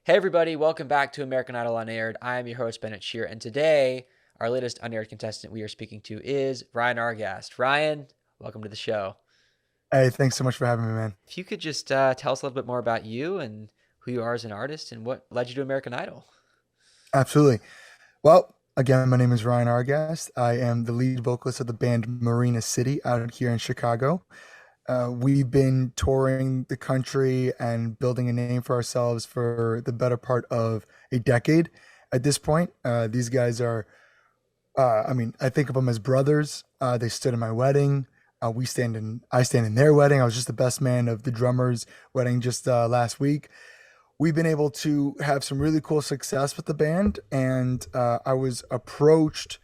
Hey everybody, welcome back to American Idol Unaired. I am your host, Bennett Shear, and today our latest unaired contestant we are speaking to is Ryan Argast. Ryan, welcome to the show. Hey, thanks so much for having me, man. If you could just tell us a little bit more about you and who you are as an artist and what led you to American Idol. Absolutely. Well, again, my name is Ryan Argast. I am the lead vocalist of the band Marina City out here in Chicago. We've been touring the country and building a name for ourselves for the better part of a decade at this point. These guys are, I think of them as brothers. They stood in my wedding. I stand in their wedding. I was just the best man of the drummer's wedding just last week. We've been able to have some really cool success with the band. And I was approached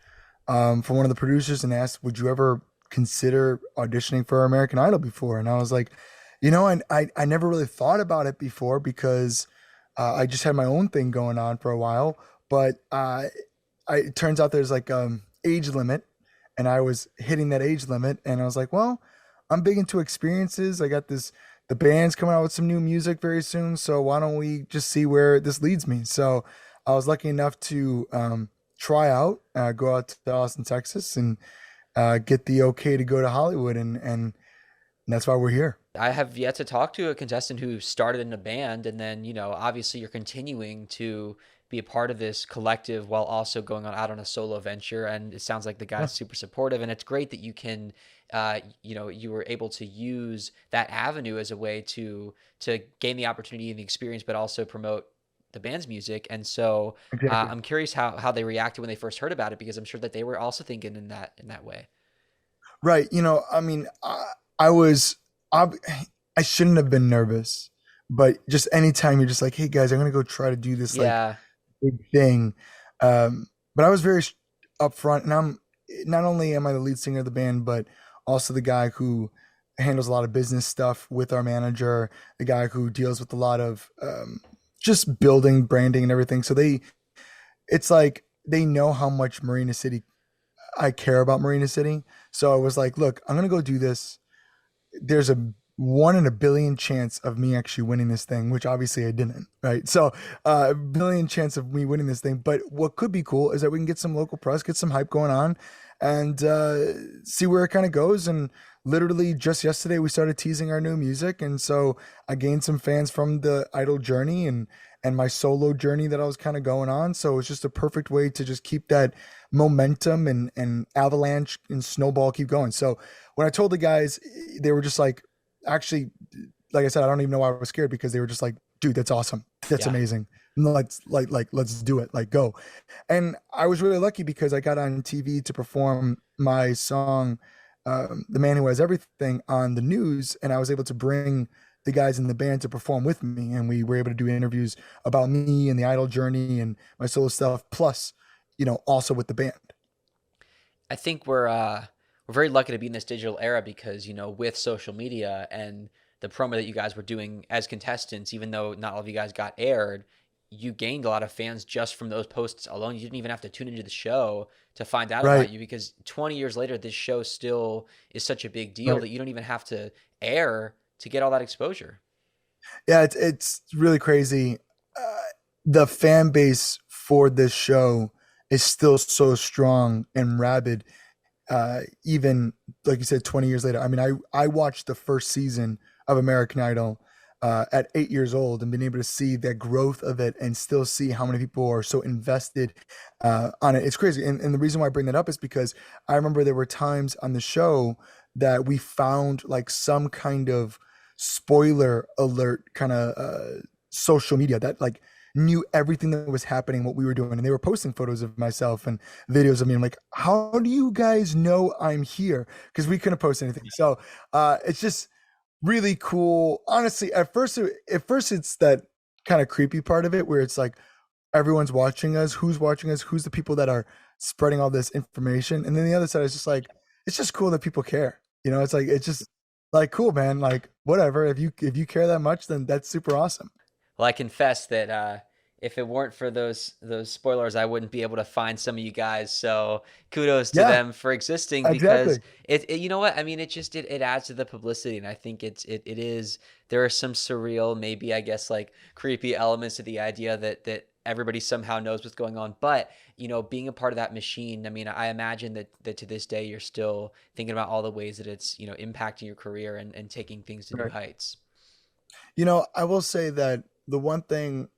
from one of the producers and asked, would you ever consider auditioning for American Idol before? And I was like, I never really thought about it before because I just had my own thing going on for a while. But it turns out there's like age limit, and I was hitting that age limit, and I was like, well, I'm big into experiences. I got the band's coming out with some new music very soon, so why don't we just see where this leads me? So I was lucky enough to try out, go out to Austin, Texas, and get the okay to go to Hollywood, and that's why we're here. I have yet to talk to a contestant who started in a band and then, obviously you're continuing to be a part of this collective while also going out on a solo venture. And it sounds like the Yeah. guy's super supportive. And it's great that you can, you were able to use that avenue as a way to gain the opportunity and the experience, but also promote the band's music. And so Exactly. I'm curious how they reacted when they first heard about it, because I'm sure that they were also thinking in that way. Right. I was, I, I shouldn't have been nervous, but just anytime you're just like, hey guys, I'm gonna go try to do this like Yeah. big thing. But I was very upfront, and I'm not only am I the lead singer of the band, but also the guy who handles a lot of business stuff with our manager, the guy who deals with a lot of just building, branding, and everything. It's like they know how much Marina City I care about Marina City. So I was like, look, I'm gonna go do this. There's a 1 in a billion chance of me actually winning this thing, which obviously I didn't, right? So a billion chance of me winning this thing. But what could be cool is that we can get some local press, get some hype going on, and see where it kind of goes. And literally just yesterday, we started teasing our new music, and so I gained some fans from the Idol journey and my solo journey that I was kind of going on. So it's just a perfect way to just keep that momentum and avalanche and snowball keep going. So when I told the guys, they were just like, actually, like I said, I don't even know why I was scared because they were just like, dude, that's awesome. That's Yeah. amazing. Let's do it. Like go. And I was really lucky because I got on TV to perform my song, The Man Who Has Everything on the news. And I was able to bring the guys in the band to perform with me. And we were able to do interviews about me and the idol journey and my solo stuff, plus, also with the band. I think we're very lucky to be in this digital era because, with social media and the promo that you guys were doing as contestants, even though not all of you guys got aired, you gained a lot of fans just from those posts alone. You didn't even have to tune into the show to find out about Right. you, because 20 years later, this show still is such a big deal Right. that you don't even have to air to get all that exposure. Yeah, it's really crazy. Uh, the fan base for this show is still so strong and rabid. Even like you said, 20 years later. I mean, I watched the first season of American Idol at 8 years old and been able to see that growth of it and still see how many people are so invested on it. It's crazy. And the reason why I bring that up is because I remember there were times on the show that we found like some kind of spoiler alert kind of social media that like knew everything that was happening, what we were doing, and they were posting photos of myself and videos of me. I'm like, how do you guys know I'm here? Because we couldn't post anything. So it's just really cool. Honestly, at first it's that kind of creepy part of it where it's like everyone's watching us, who's the people that are spreading all this information, and then the other side is just like it's just cool that people care. It's like it's just like cool, man. Like whatever. If you care that much, then that's super awesome. Well, I confess that if it weren't for those spoilers, I wouldn't be able to find some of you guys. So kudos to Yeah, them for existing because exactly. you know what? I mean, it adds to the publicity, and I think it is there are some surreal, maybe I guess like creepy elements to the idea that everybody somehow knows what's going on. But being a part of that machine, I mean, I imagine that to this day you're still thinking about all the ways that it's impacting your career and taking things to new Right. heights. I will say that the one thing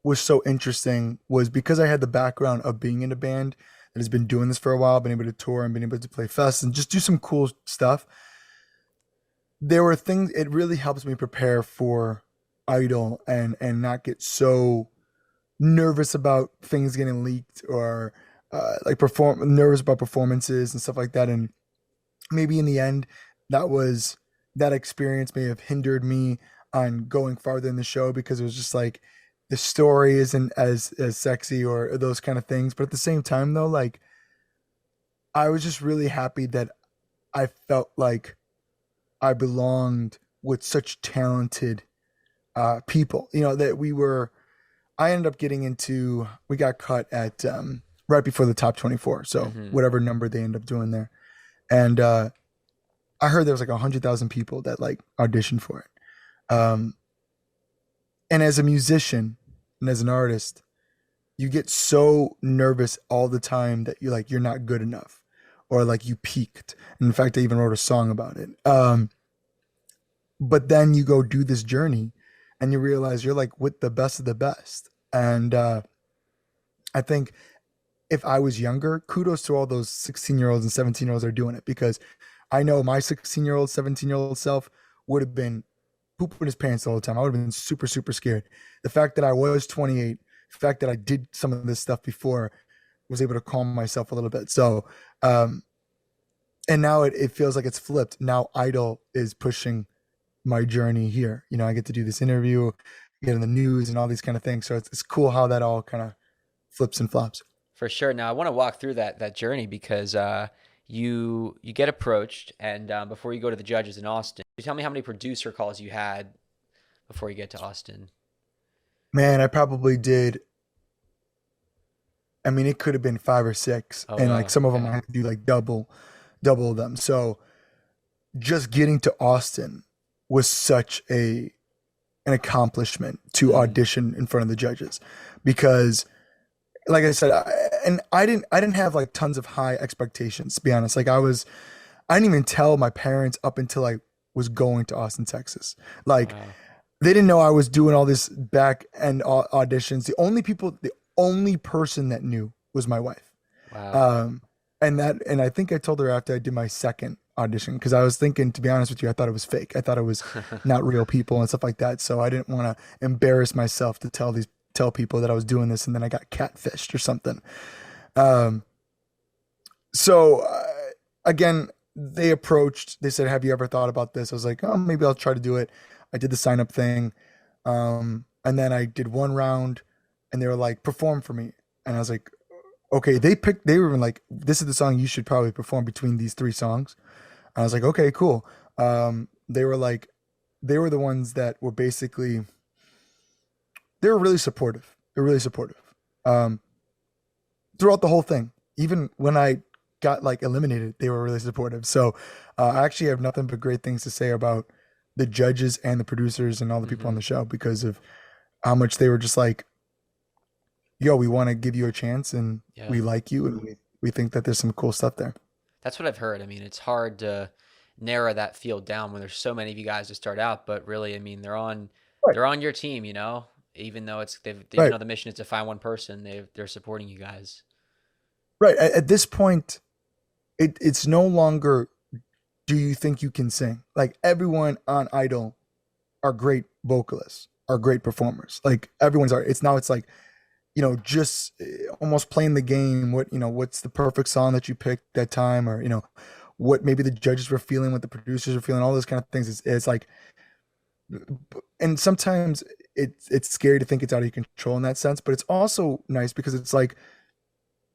was so interesting was because I had the background of being in a band that has been doing this for a while, been able to tour and been able to play fests and just do some cool stuff. There were things, it really helps me prepare for Idol and not get so nervous about things getting leaked or like perform nervous about performances and stuff like that. And maybe in the end, that was that experience may have hindered me on going farther in the show because it was just like the story isn't as sexy or those kind of things. But at the same time, though, like I was just really happy that I felt like I belonged with such talented people. That we were. I ended up getting into. We got cut at right before the top 24, so Hmm. whatever number they end up doing there, and I heard there was like 100,000 people that like auditioned for it. And as a musician and as an artist, you get so nervous all the time that you're not good enough or like you peaked. And in fact, I even wrote a song about it. But then you go do this journey and you realize you're like with the best of the best. And I think if I was younger, kudos to all those 16-year-olds and 17-year-olds that are doing it because I know my 16-year-old, 17-year-old self would have been pooping his pants all the time. I would have been super, super scared. The fact that I was 28, the fact that I did some of this stuff before, was able to calm myself a little bit. So, um, and now it feels like it's flipped. Now Idol is pushing my journey here. I get to do this interview, get in the news and all these kind of things. So it's cool how that all kind of flips and flops. For sure. Now I want to walk through that journey because you get approached, and before you go to the judges in Austin, you tell me how many producer calls you had before you get to Austin. Man, I probably did. I mean, it could have been five or six, Oh and like wow. some of them I Okay. had to do like double them. So just getting to Austin was such a an accomplishment to Hmm. audition in front of the judges because like I said and I didn't have like tons of high expectations to be honest. Like I didn't even tell my parents up until I was going to Austin, Texas. Like Wow. they didn't know I was doing all this back end auditions. The only person that knew was my wife. Wow. Um, and I think I told her after I did my second audition because I was thinking, to be honest with you, I thought it was fake. I thought it was not real people and stuff like that. So I didn't want to embarrass myself to tell people that I was doing this and then I got catfished or something. Um, so again, they approached. They said, "Have you ever thought about this?" I was like, "Oh, maybe I'll try to do it." I did the sign up thing, and then I did one round, and they were like, "Perform for me," and I was like, "Okay." They were like, "This is the song you should probably perform between these three songs." And I was like, "Okay, cool." They were like, they were the ones that were basically they were really supportive. They're really supportive. Um, throughout the whole thing. Even when I got like eliminated, they were really supportive. So I actually have nothing but great things to say about the judges and the producers and all the people on Hmm. the show because of how much they were just like, "Yo, we want to give you a chance and Yeah. we like you and we think that there's some cool stuff there." That's what I've heard. I mean, it's hard to narrow that field down when there's so many of you guys to start out, but really, I mean, Right. they're on your team, even though even Right. though the mission is to find one person, they're supporting you guys. Right. At this point, it's no longer do you think you can sing? Like everyone on Idol are great vocalists, are great performers. Like everyone's art. It's like just almost playing the game. What's the perfect song that you picked that time, or what maybe the judges were feeling, what the producers were feeling, all those kind of things. It's like, and sometimes it's scary to think it's out of your control in that sense, but it's also nice because it's like,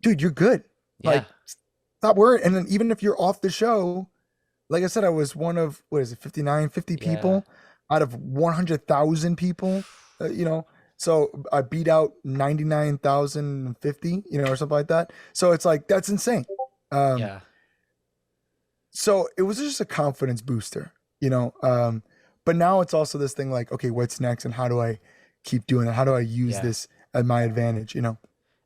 dude, you're good. Yeah. Like, stop worrying. And then even if you're off the show, like I said, I was one of what is it, 59, 50 Yeah. people out of 100,000 people, you know. So I beat out 99,050, or something like that. So it's like, that's insane. Um, Yeah. so it was just a confidence booster, you know. But now it's also this thing like, okay, what's next, and how do I keep doing it? How do I use Yeah. this at my advantage?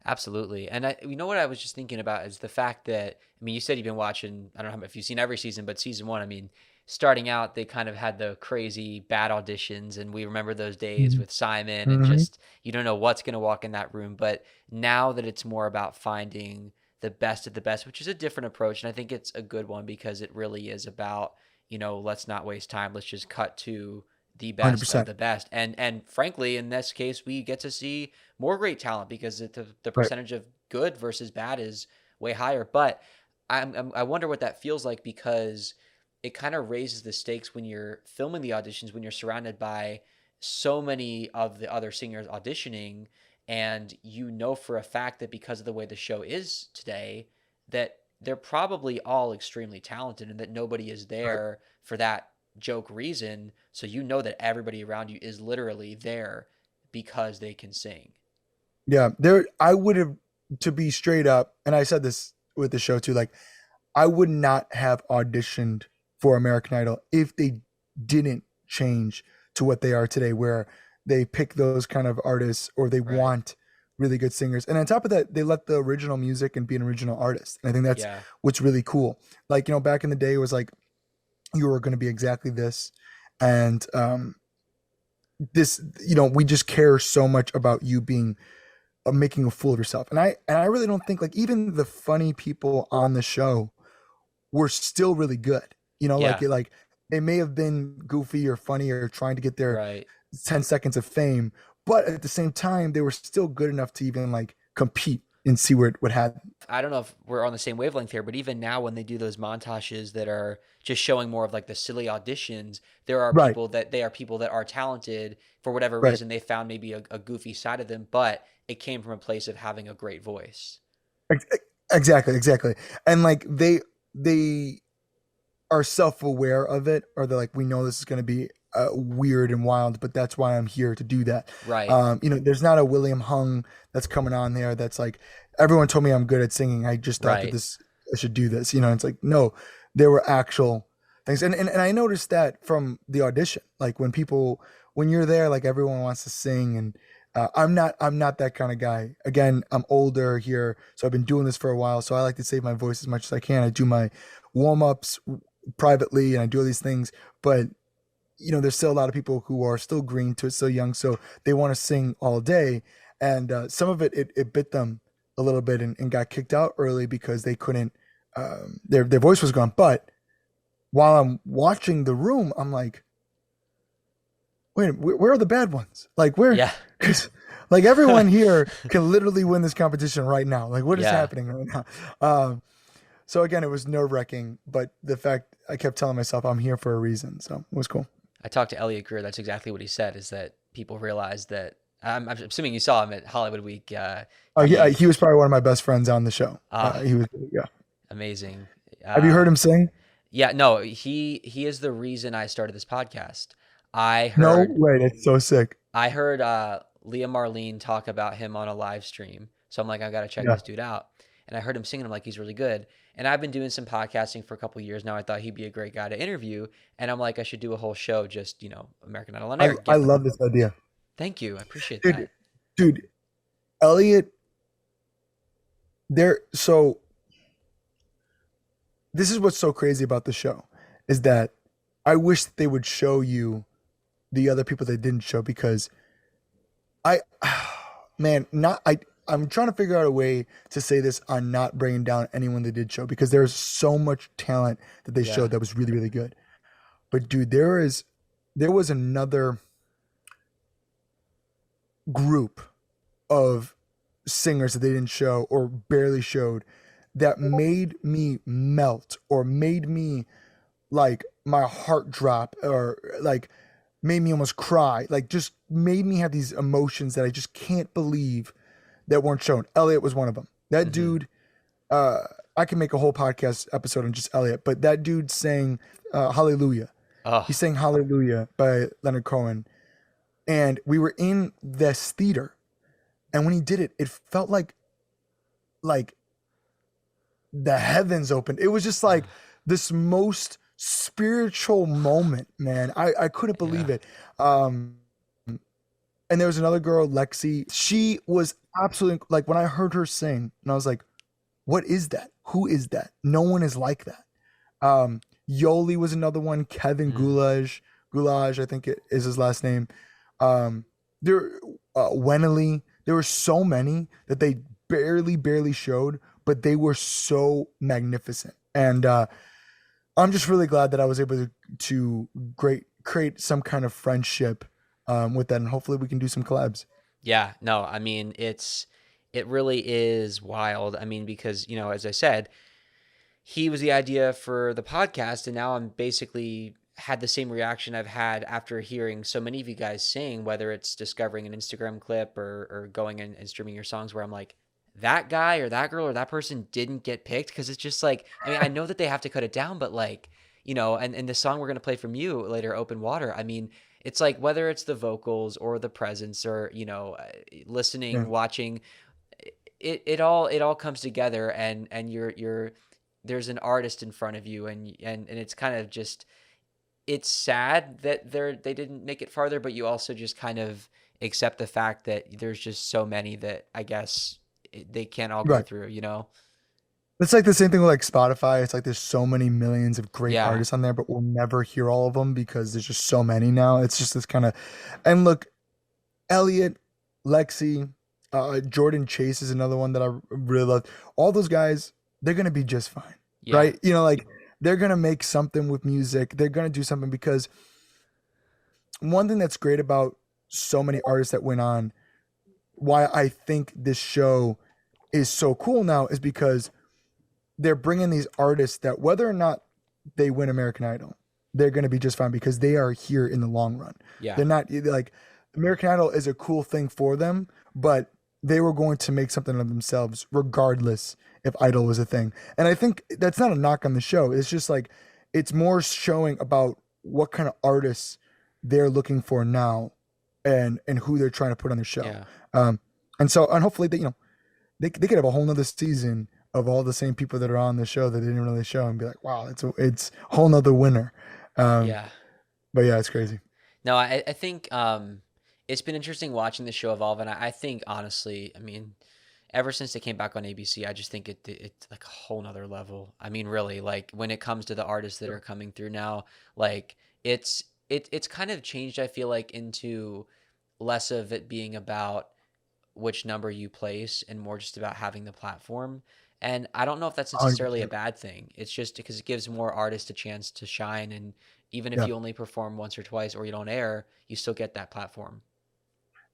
Absolutely. And you know what I was just thinking about is the fact that, I mean, you said you've been watching, I don't know if you've seen every season, but season one, I mean, starting out, they kind of had the crazy bad auditions, and we remember those days with Simon, and Mm-hmm. just, you don't know what's going to walk in that room. But now that it's more about finding the best of the best, which is a different approach, and I think it's a good one because it really is about, let's not waste time. Let's just cut to the best of 100%. the best. And frankly, in this case, we get to see more great talent because the Right. percentage of good versus bad is way higher. But I wonder what that feels like, because it kind of raises the stakes when you're filming the auditions, when you're surrounded by so many of the other singers auditioning, and you know for a fact that because of the way the show is today, that they're probably all extremely talented, and that nobody is Right. there for that joke reason. So you know that everybody around you is literally there because they can sing. Yeah. I would have, to be straight up, and I said this with the show too, like, I would not have auditioned for American Idol if they didn't change to what they are today, where they pick those kind of artists, or they Right. want really good singers. And on top of that, they let the original music and be an original artist. And I think that's Yeah. what's really cool. Like, back in the day, it was like, you were going to be exactly this. And this, we just care so much about you being making a fool of yourself. And I really don't think, like, even the funny people on the show were still really good. Yeah. Like they may have been goofy or funny or trying to get their Right. 10 seconds of fame, but at the same time, they were still good enough to even like compete and see where it would have. I don't know if we're on the same wavelength here, but even now when they do those montages that are just showing more of like the silly auditions, there are Right, people that are talented for whatever right. reason. They found maybe a goofy side of them, but it came from a place of having a great voice. Exactly, exactly. And like they are self-aware of it, or they're like, we know this is going to be weird and wild, but that's why I'm here to do that. Right. There's not a William Hung that's coming on there that's like, everyone told me I'm good at singing, I just thought that Right. this I should do this. It's like, no, there were actual things. And I noticed that from the audition, like when you're there, like, everyone wants to sing. And I'm not that kind of guy. Again, I'm older here, so I've been doing this for a while, so I like to save my voice as much as I can. I do my warm-ups privately, and I do all these things. But there's still a lot of people who are still green to it, still young, so they want to sing all day. And some of it bit them a little bit, and got kicked out early because they couldn't. Their voice was gone. But while I'm watching the room, I'm like, wait, where are the bad ones? Like, where? Yeah. Because like, everyone here can literally win this competition right now. Like, what is Yeah. happening right now? So again, it was nerve wracking, but the fact I kept telling myself I'm here for a reason, so it was cool. I talked to Elliot Greer. That's exactly what he said, is that people realized that, I'm assuming you saw him at Hollywood Week. Oh yeah, He, he was probably one of my best friends on the show. ah, He was, yeah. amazing. Have you heard Uh, him sing? yeah, no, he is the reason I started this podcast. I No heard way, that's so sick. I heard Leah Marlene talk about him on a live stream. So I'm like, I gotta check Yeah. this dude out. And I heard him singing. I'm like, he's really good. And I've been doing some podcasting for a couple years now. I thought he'd be a great guy to interview. And I'm like, I should do a whole show, just, American Idol on I air. I Get love this idea. Thank you. I appreciate Dude, that. dude, Elliot, so this is what's so crazy about the show, is that I wish that they would show you the other people they didn't show, because I man, not I I'm trying to figure out a way to say this on not bringing down anyone they did show, because there's so much talent that they Yeah. showed that was really, really good. But dude, there was another group of singers that they didn't show, or barely showed, that made me melt, or made me, like, my heart drop, or like made me almost cry, like, just made me have these emotions that I just can't believe that weren't shown. Elliot was one of them. That Hmm. dude, uh I can make a whole podcast episode on just Elliot, but that dude sang Hallelujah. He Oh, sang Hallelujah by Leonard Cohen. and we were in this theater, and when he did it, it felt like the heavens opened. It was just like this most spiritual moment, man. I couldn't Yeah. believe it. Um, and there was another girl, Lexi. She was absolutely like when I heard her sing, and I was like, "What is that? Who is that? No one is like that." Yoli was another one. Kevin Mm. Goulage, I think it is his last name. Um, there, Wenely. There were so many that they barely showed, but they were so magnificent. And I'm just really glad that I was able to create some kind of friendship with that, and hopefully we can do some collabs. Yeah, no, I mean, it really is wild. I mean, because, as I said, he was the idea for the podcast, and now I'm basically had the same reaction I've had after hearing so many of you guys sing, whether it's discovering an Instagram clip or going and streaming your songs, where I'm like, that guy or that girl or that person didn't get picked, because it's just like, I mean, I know that they have to cut it down, but like, and the song we're gonna play from you later, Open Water. I mean, it's like whether it's the vocals or the presence or listening, Yeah, watching, it all comes together, and you're there's an artist in front of you, and it's kind of just, it's sad that they didn't make it farther, but you also just kind of accept the fact that there's just so many that I guess they can't all go right. through. It's like the same thing with like Spotify. It's like there's so many millions of great Yeah. artists on there, but we'll never hear all of them because there's just so many now. It's just this kind of, and look, Elliot, Lexi, Jordan Chase is another one that I really love. All those guys, they're gonna be just fine, Yeah. right? Like they're gonna make something with music. They're gonna do something because one thing that's great about so many artists that went on, why I think this show is so cool now is because they're bringing these artists that whether or not they win American Idol, they're going to be just fine because they are here in the long run. Yeah. They're not like American Idol is a cool thing for them, but they were going to make something of themselves regardless if Idol was a thing. And I think that's not a knock on the show. It's just like it's more showing about what kind of artists they're looking for now and who they're trying to put on the show. Yeah. Um, and hopefully they could have a whole nother season of all the same people that are on the show that they didn't really show and be like, wow, it's a whole nother winner. Um, Yeah. but yeah, it's crazy. No, I think it's been interesting watching the show evolve, and I think honestly, I mean, ever since they came back on ABC, I just think it's like a whole nother level. I mean, really, like when it comes to the artists that are coming through now, like it's kind of changed, I feel like, into less of it being about which number you place and more just about having the platform. And I don't know if that's necessarily a 100%. bad thing. It's just because it gives more artists a chance to shine. And even if Yeah. you only perform once or twice or you don't air, you still get that platform.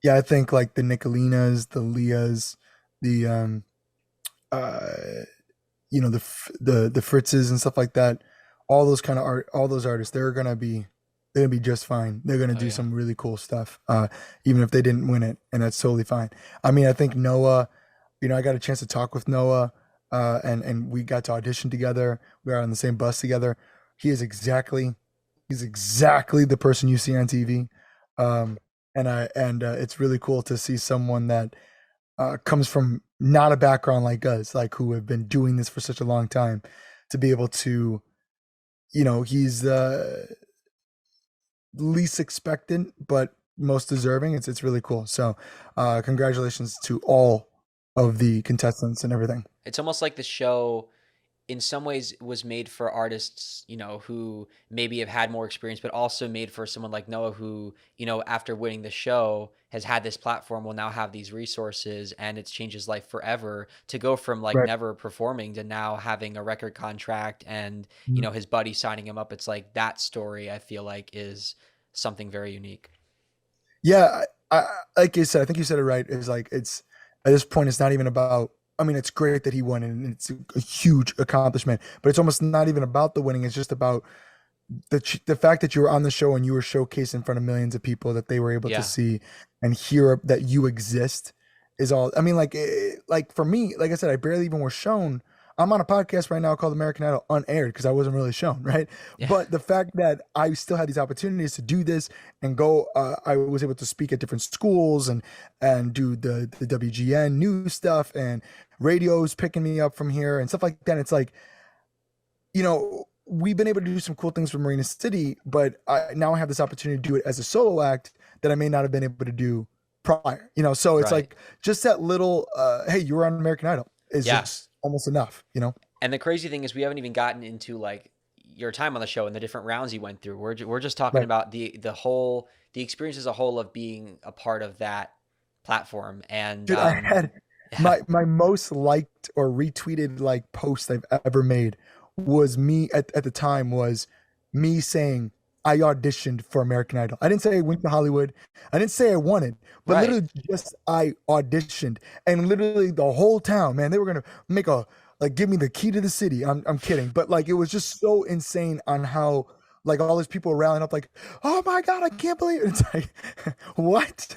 Yeah, I think like the Nicolinas, the Leahs, the uh the Fritzes and stuff like that, all those kind of art, all those artists, they're gonna be just fine. They're gonna Oh do yeah. some really cool stuff, even if they didn't win it, and that's totally fine. I mean, I think Noah, I got a chance to talk with Noah, and we got to audition together. We were on the same bus together. He is exactly, he's exactly the person you see on TV, um, and it's really cool to see someone that comes from not a background like us, like who have been doing this for such a long time, to be able to, he's least expectant but most deserving. It's really cool. So, congratulations to all of the contestants and everything. It's almost like the show in some ways was made for artists, who maybe have had more experience, but also made for someone like Noah who, after winning the show has had this platform, will now have these resources, and it's changed his life forever to go from like Right. never performing to now having a record contract and, Mhm. his buddy signing him up. It's like that story I feel like is something very unique. Yeah, like you said, I think you said it right. Is like it's at this point, it's not even about. I mean, it's great that he won, and it's a huge accomplishment. But it's almost not even about the winning. It's just about the fact that you were on the show and you were showcased in front of millions of people that they were able to Yeah. see and hear that you exist is all. I mean, like for me, like I said, I barely even was shown. I'm on a podcast right now called American Idol Unaired because I wasn't really shown, right? Yeah. But the fact that I still had these opportunities to do this and go, I was able to speak at different schools and do the WGN news stuff, and radio's picking me up from here and stuff like that. It's like, we've been able to do some cool things for Marina City, but now I have this opportunity to do it as a solo act that I may not have been able to do prior. So it's Right. like just that little, hey, you were on American Idol is Yeah. just almost enough. And the crazy thing is we haven't even gotten into like your time on the show and the different rounds you went through. We're just talking Right. about the experience as a whole of being a part of that platform. And Dude, I had yeah, my most liked or retweeted like post I've ever made was me at the time was me saying I auditioned for American Idol. I didn't say I went to Hollywood. I didn't say I won it, but right. literally just I auditioned. And literally the whole town, man, they were gonna make a like give me the key to the city. I'm kidding. But like it was just so insane on how like all these people were rallying up like, oh my God, I can't believe it. It's like, what?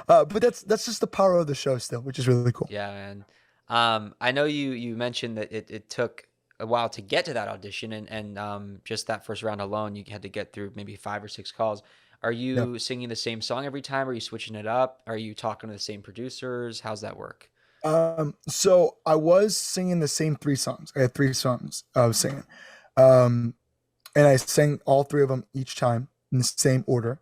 But that's just the power of the show still, which is really cool. Yeah, man. I know you mentioned that it took a while to get to that audition, and just that first round alone, you had to get through maybe 5 or 6 calls. Are Yeah. you singing the same song every time? Are you switching it up? Are you talking to the same producers? How's that work? So I was singing the same three songs. I had three songs I was singing. Um, and I sang all three of them each time in the same order.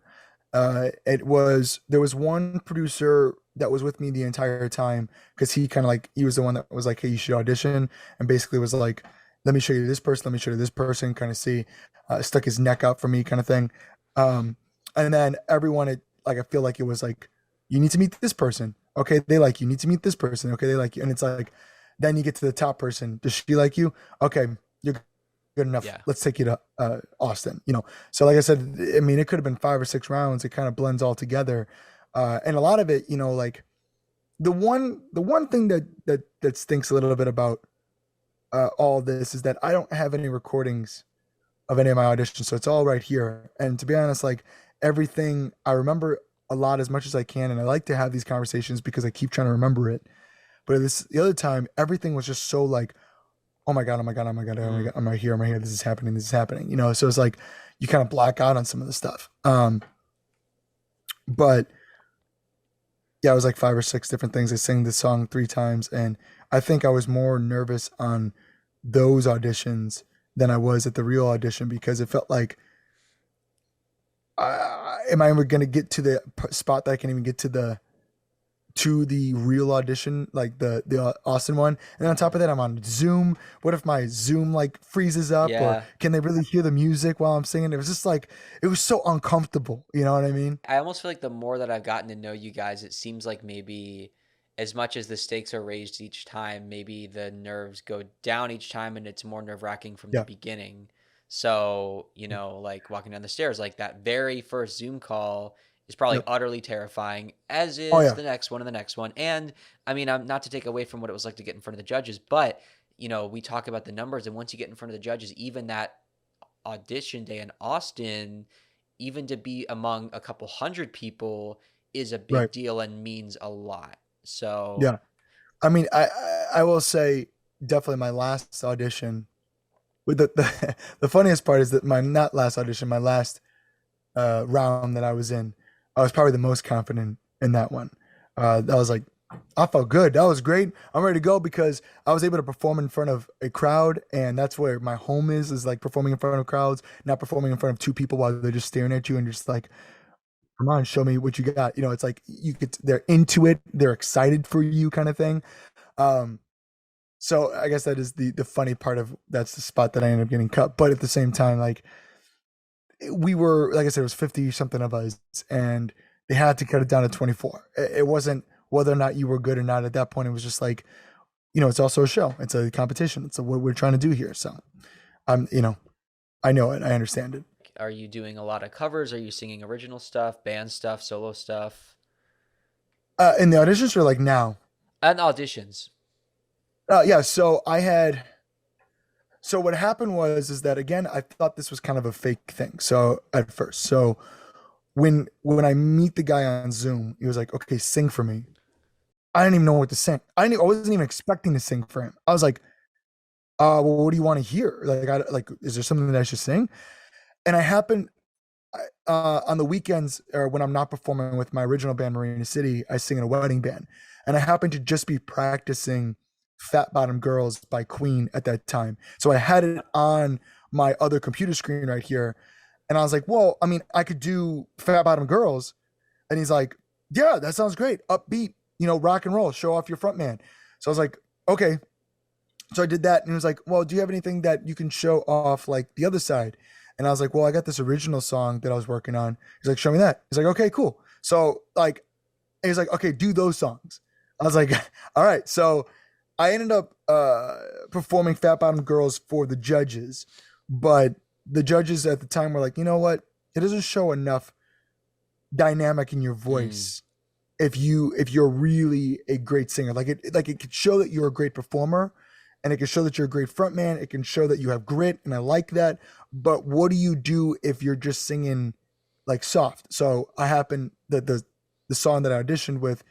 There was one producer that was with me the entire time because he kind of like he was the one that was like, hey, you should audition, and basically was like, let me show you this person, let me show you this person, kind of see, stuck his neck out for me, kind of thing. Um, and then everyone, like I feel like it was like, you need to meet this person. Okay, they like you. You need to meet this person. Okay, they like you, and it's like, then you get to the top person. Does she like you? Okay, you're good enough. Yeah. Let's take you to Austin. So like I said, I mean, it could have been 5 or 6 rounds. It kind of blends all together, and a lot of it, like the one thing that stinks a little bit about all this is that I don't have any recordings of any of my auditions, so it's all right here. And to be honest, like everything I remember a lot as much as I can, and I like to have these conversations because I keep trying to remember it. But the other time, everything was just so like, oh my God, oh my God, oh my God, oh my Mm. God, am I here? Am I here? This is happening. This is happening. So it's like you kind of black out on some of the stuff. But yeah, it was like 5 or 6 different things. I sang the song 3 times, and I think I was more nervous on those auditions than I was at the real audition because it felt like, am I ever going to get to the spot that I can even get to the real audition, like the Austin one. And on top of that, I'm on Zoom. What if my Zoom like freezes up, or Yeah. can they really hear the music while I'm singing? It was just like it was so uncomfortable. You know what I mean? I almost feel like the more that I've gotten to know you guys, it seems like maybe as much as the stakes are raised each time, maybe the nerves go down each time and it's more nerve-wracking from the Yeah. beginning. So, like walking down the stairs, like that very first Zoom call is probably Yep. utterly terrifying, as Oh is yeah. the next one and the next one. And I mean, I'm not to take away from what it was like to get in front of the judges, but we talk about the numbers, and once you get in front of the judges, even that audition day in Austin, even to be among a couple hundred people is a big Right. deal and means a lot. So, Yeah. I mean, I will say definitely my last audition with the funniest part is that my not last audition, my last round that I was in, I was probably the most confident in that one. That was like, I felt good. That was great. I'm ready to go because I was able to perform in front of a crowd, and that's where my home is like performing in front of crowds, not performing in front of two people while they're just staring at you and you're just like, come on, show me what you got. It's like they're into it, they're excited for you, kind of thing. Um, so I guess that is the funny part of that's the spot that I ended up getting cut. But at the same time, like we were, like I said, it was 50 something of us, and they had to cut it down to 24. It wasn't whether or not you were good or not at that point. It was just like, it's also a show. It's a competition. It's what we're trying to do here. So I'm, I know it. I understand it. are you doing a lot of covers? Are you singing original stuff, band stuff, solo stuff, And the auditions were like now. and auditions? Yeah. So what happened is that again, I thought this was kind of a fake thing. So at first, so when I meet the guy on Zoom, he was like, okay, sing for me. I didn't even know what to sing. I wasn't even expecting to sing for him. I was like, well, what do you want to hear? Like, is there something that I should sing? And I happen on the weekends or when I'm not performing with my original band, Marina City, I sing in a wedding band. And I happen to just be practicing Fat Bottom Girls by Queen at that time. So I had it on my other computer screen right here. And I was like, well, I mean, I could do Fat Bottom Girls. And he's like, yeah, that sounds great. Upbeat, rock and roll, show off your front man. So I was like, okay. So I did that. And he was like, well, do you have anything that you can show off like the other side? And I was like, well, I got this original song that I was working on. He's like, show me that. He's like, okay, cool. So like, he's like, okay, do those songs. I was like, all right. So I ended up performing Fat Bottom Girls for the judges, but the judges at the time were like, you know what? It doesn't show enough dynamic in your Mm, voice if you're really a great singer. Like it could show that you're a great performer, and it can show that you're a great frontman. It can show that you have grit, and I like that. But what do you do if you're just singing like soft? So I happen that the song that I auditioned with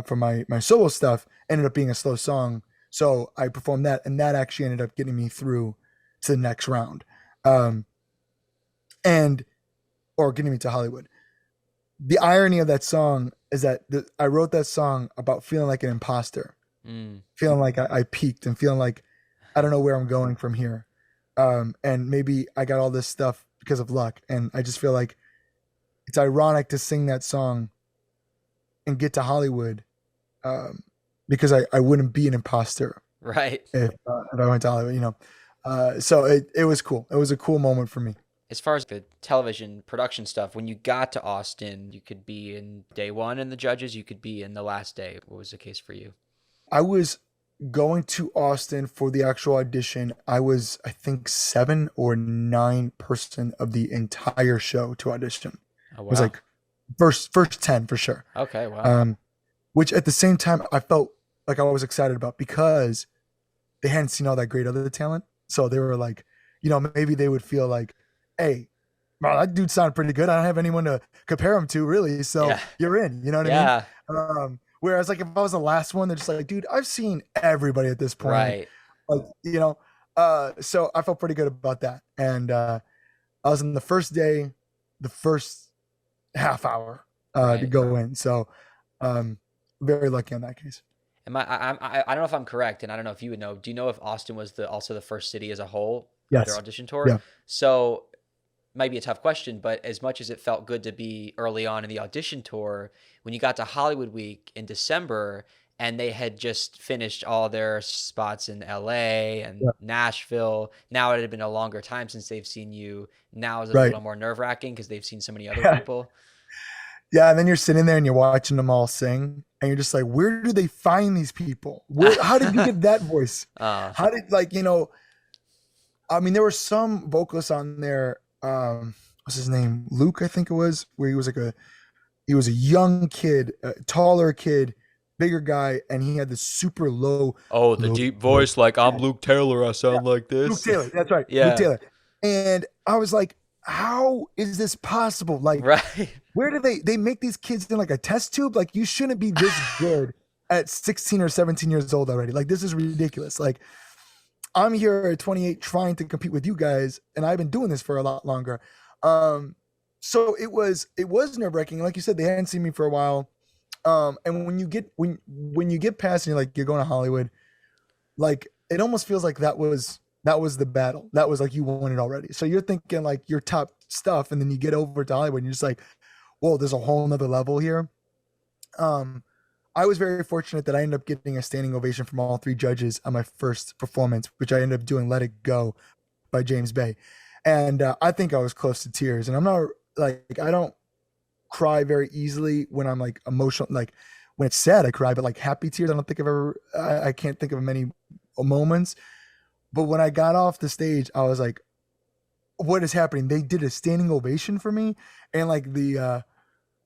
for my solo stuff ended up being a slow song. So I performed that, and that actually ended up getting me through to the next round, um, and or getting me to Hollywood. The irony of that song is that I wrote that song about feeling like an imposter, mm. feeling like I peaked, and feeling like I don't know where I'm going from here. And maybe I got all this stuff because of luck. And I just feel like it's ironic to sing that song and get to Hollywood, um, because I wouldn't be an imposter Right. if I went to Hollywood. So it was cool. It was a cool moment for me. As far as the television production stuff, when you got to Austin, you could be in day one in the judges, you could be in the last day. What was the case for you? I was going to Austin for the actual audition. I was, I think, 7 or 9 person of the entire show to audition. Oh, It was wow. like first 10 for sure. Okay, wow. Um, which at the same time I felt like I was excited about because they hadn't seen all that great other talent. So they were like, maybe they would feel like, hey, wow, that dude sounded pretty good. I don't have anyone to compare him to really. So Yeah. you're in, you know what I mean? Yeah. Whereas like if I was the last one, they're just like, dude, I've seen everybody at this point. Right. Like, so I felt pretty good about that. And I was in the first day, the first half hour to Right. go in. So um very lucky on that case. I don't know if I'm correct, and I don't know if you would know. Do you know if Austin was also the first city as a whole of their Yes. audition tour? Yeah. So might be a tough question, but as much as it felt good to be early on in the audition tour, when you got to Hollywood Week in December and they had just finished all their spots in LA and Yeah. Nashville, now it had been a longer time since they've seen you. Now is it a Right. little more nerve-wracking because they've seen so many other people? Yeah, and then you're sitting there and you're watching them all sing, and you're just like, where do they find these people? How did you get that voice? uh, How did I mean, there were some vocalists on there. What's his name? Luke, I think it was, where he was a young kid, a taller kid, bigger guy, and he had this super low, oh, the low, deep low. voice, like I'm Luke Taylor, I Yeah, sound like Luke this. Taylor. That's right, Luke Yeah, Taylor. And I was like, how is this possible? Like, right. where do they make these kids in like a test tube? Like, you shouldn't be this good at 16 or 17 years old already. Like, this is ridiculous. Like, I'm here at 28 trying to compete with you guys, and I've been doing this for a lot longer. Um, so it was nerve wracking. Like you said, they hadn't seen me for a while. And when you get past and you're going to Hollywood, like it almost feels like that was the battle. That was like you won it already. So you're thinking like your top stuff, and then you get over to Hollywood, and you're just like, whoa, there's a whole nother level here. Um, I was very fortunate that I ended up getting a standing ovation from all three judges on my first performance, which I ended up doing "Let It Go" by James Bay, and I think I was close to tears. And I'm not like I don't cry very easily when I'm like emotional, like when it's sad, I cry, but like happy tears, I don't think I've ever. I can't think of many moments. But when I got off the stage, I was like, "What is happening?" They did a standing ovation for me, and like the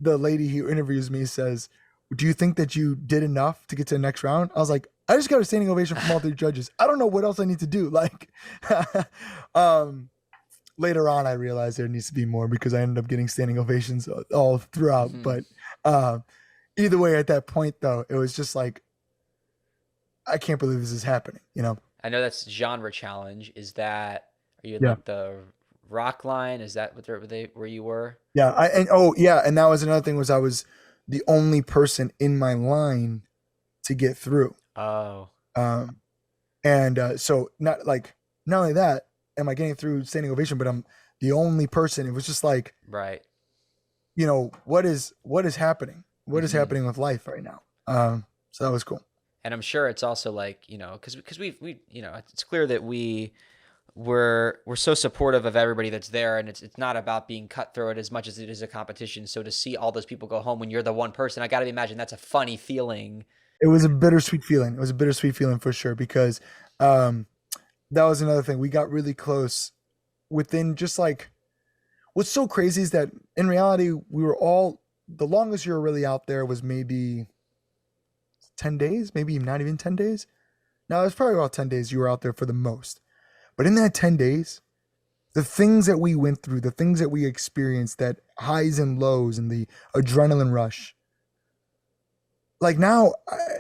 lady who interviews me says, "Do you think that you did enough to get to the next round?" I was like, "I just got a standing ovation from all three judges. I don't know what else I need to do." Like, um, later on, I realized there needs to be more because I ended up getting standing ovations all throughout. Mhm. But uh, either way, at that point, though, it was just like, I can't believe this is happening. I know that's genre challenge. Is that are you in Yeah. like the rock line? Is that what where you were? Yeah. And that was another thing was I was the only person in my line to get through. Oh, Um, and so not only that am I getting through standing ovation, but I'm the only person. It was just like, right. what is happening? What is Hmm. happening with life right now? So that was cool. And I'm sure it's also like, because we it's clear that we're so supportive of everybody that's there, and it's not about being cutthroat as much as it is a competition. So to see all those people go home when you're the one person, I got to imagine that's a funny feeling. It was a bittersweet feeling. It was a bittersweet feeling for sure because um, that was another thing. We got really close within just like what's so crazy is that in reality we were all the longest you were really out there was maybe 10 days, maybe not even 10 days. No, it was probably about 10 days you were out there for the most. But in that 10 days, the things that we went through, the things that we experienced, that highs and lows and the adrenaline rush, like now,